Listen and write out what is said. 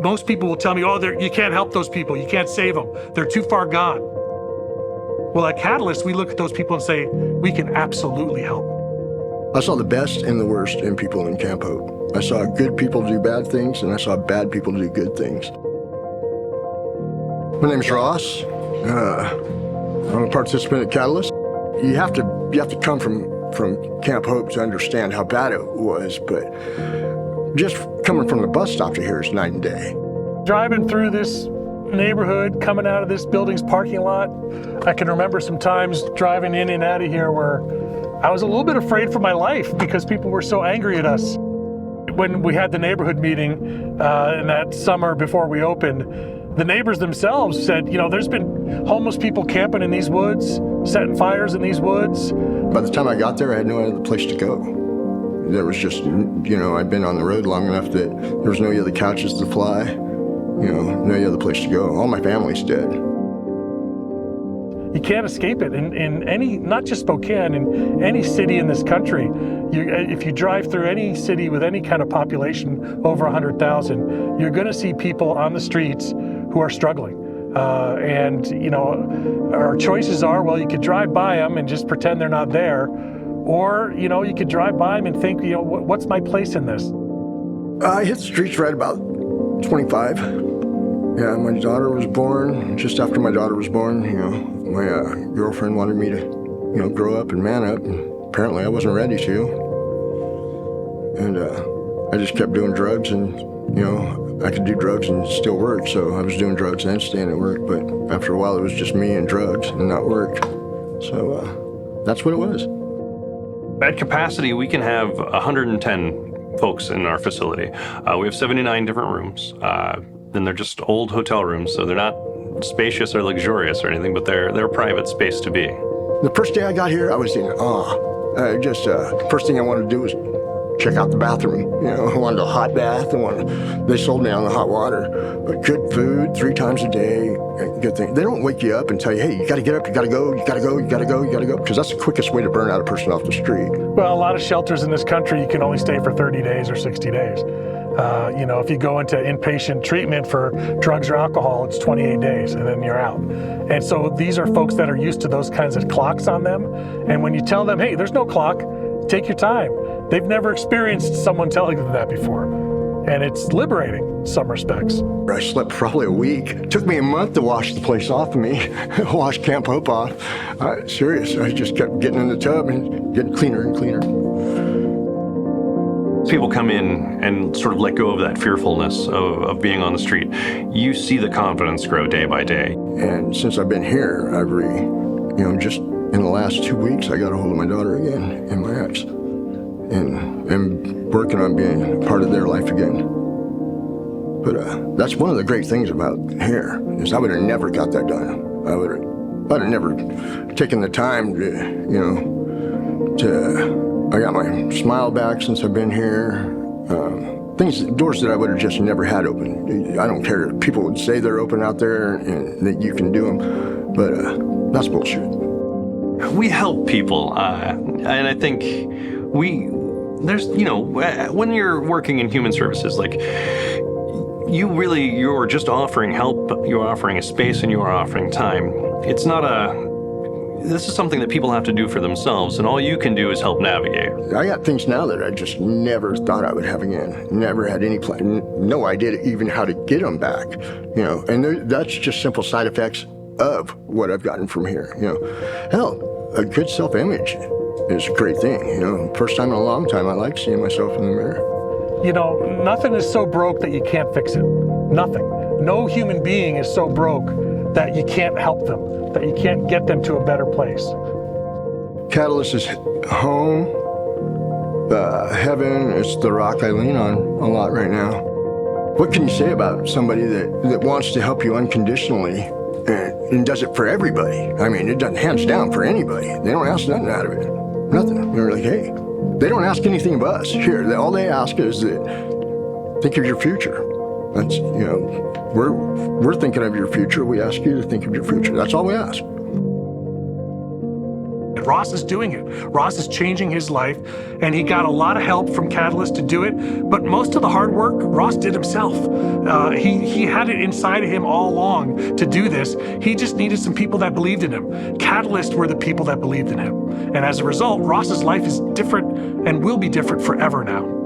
Most people will tell me, oh, you can't help those people. You can't save them. They're too far gone. Well, at Catalyst, we look at those people and say, we can absolutely help. I saw the best and the worst in people in Camp Hope. I saw good people do bad things, and I saw bad people do good things. My name's Ross. I'm a participant at Catalyst. You have to come from Camp Hope to understand how bad it was, but just coming from the bus stop to here is night and day. Driving through this neighborhood, coming out of this building's parking lot, I can remember some times driving in and out of here where I was a little bit afraid for my life because people were so angry at us. When we had the neighborhood meeting in that summer before we opened, the neighbors themselves said, you know, there's been homeless people camping in these woods, setting fires in these woods. By the time I got there, I had no other place to go. There was just, you know, I'd been on the road long enough that there was no other couches to fly, you know, no other place to go. All my family's dead. You can't escape it. In any, not just Spokane, in any city in this country, if you drive through any city with any kind of population over 100,000, you're going to see people on the streets who are struggling. And, you know, our choices are, well, you could drive by them and just pretend they're not there. Or, you know, you could drive by them and think, you know, what's my place in this? I hit the streets right about 25. Yeah, my daughter was born. Just after my daughter was born, you know, my girlfriend wanted me to, you know, grow up and man up. And apparently I wasn't ready to. And I just kept doing drugs, and, you know, I could do drugs and still work. So I was doing drugs and staying at work. But after a while, it was just me and drugs and not work. So that's what it was. At capacity, we can have 110 folks in our facility. We have 79 different rooms. And they're just old hotel rooms, so they're not spacious or luxurious or anything, but they're a private space to be. The first day I got here, I was in awe. First thing I wanted to do was check out the bathroom. You know, I wanted a hot bath. They sold me on the hot water. But good food 3 times a day, good thing. They don't wake you up and tell you, hey, you got to get up, you got to go, you got to go, you got to go, you got to go, because that's the quickest way to burn out a person off the street. Well, a lot of shelters in this country, you can only stay for 30 days or 60 days. You know, if you go into inpatient treatment for drugs or alcohol, it's 28 days and then you're out. And so these are folks that are used to those kinds of clocks on them. And when you tell them, hey, there's no clock, take your time. They've never experienced someone telling them that before. And it's liberating in some respects. I slept probably a week. It took me a month to wash the place off of me, wash Camp Hope off. Serious, I just kept getting in the tub and getting cleaner and cleaner. People come in and sort of let go of that fearfulness of being on the street. You see the confidence grow day by day. And since I've been here, just in the last 2 weeks, I got a hold of my daughter again and my ex. And I'm working on being part of their life again. But that's one of the great things about here, is I would have never got that done. I'd have never taken the time I got my smile back since I've been here. Doors that I would have just never had open. I don't care. People would say they're open out there and that you can do them, but that's bullshit. We help people, and I think when you're working in human services, like, you're just offering help, you're offering a space, and you are offering time. It's not this is something that people have to do for themselves, and all you can do is help navigate. I got things now that I just never thought I would have again. Never had any plan, no idea even how to get them back. You know, and that's just simple side effects of what I've gotten from here. You know, hell, a good self-image is a great thing. You know, first time in a long time, I like seeing myself in the mirror. You know, nothing is so broke that you can't fix it. Nothing. No human being is so broke that you can't help them, that you can't get them to a better place. Catalyst is home, heaven. It's the rock I lean on a lot right now. What can you say about somebody that wants to help you unconditionally and does it for everybody? I mean, it doesn't hands down for anybody. They don't ask nothing out of it. Nothing. They're like, hey, they don't ask anything of us. Here, all they ask is that think of your future. That's, we're thinking of your future. We ask you to think of your future. That's all we ask. Ross is doing it. Ross is changing his life, and he got a lot of help from Catalyst to do it, but most of the hard work, Ross did himself. He had it inside of him all along to do this. He just needed some people that believed in him. Catalyst were the people that believed in him. And as a result, Ross's life is different and will be different forever now.